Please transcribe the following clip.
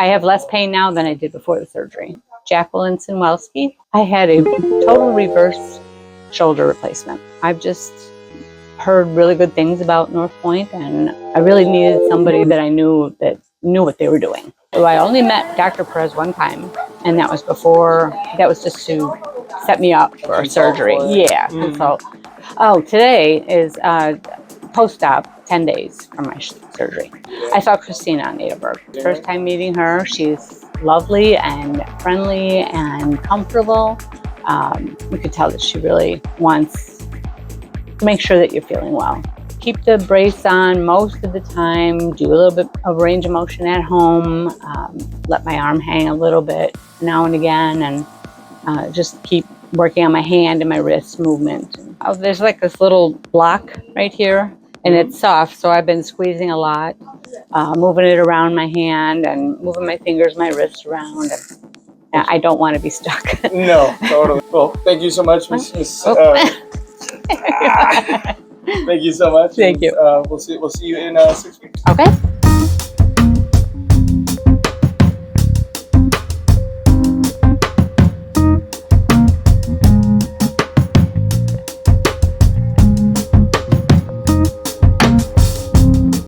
I have less pain now than I did before the surgery. Jacqueline Sinwelski. I had a total reverse shoulder replacement. I've just heard really good things about North Point, and I really needed somebody that I knew that knew what they were doing. So I only met Dr. Perez one time, and that was just to set me up for a surgery. Yeah, consult. Oh, today is post-op, 10 days from my surgery. I saw Christina on Edelberg. First time meeting her, she's lovely and friendly and comfortable. You could tell that she really wants to make sure that you're feeling well. Keep the brace on most of the time, do a little bit of range of motion at home, let my arm hang a little bit now and again, and just keep working on my hand and my wrist movement. There's like this little block right here, and it's soft, so I've been squeezing a lot, moving it around my hand and moving my fingers, my wrists around. And I don't want to be stuck. No, totally. Well, thank you so much, Miss. Thank you so much. Thank you. We'll see you in 6 weeks. Okay.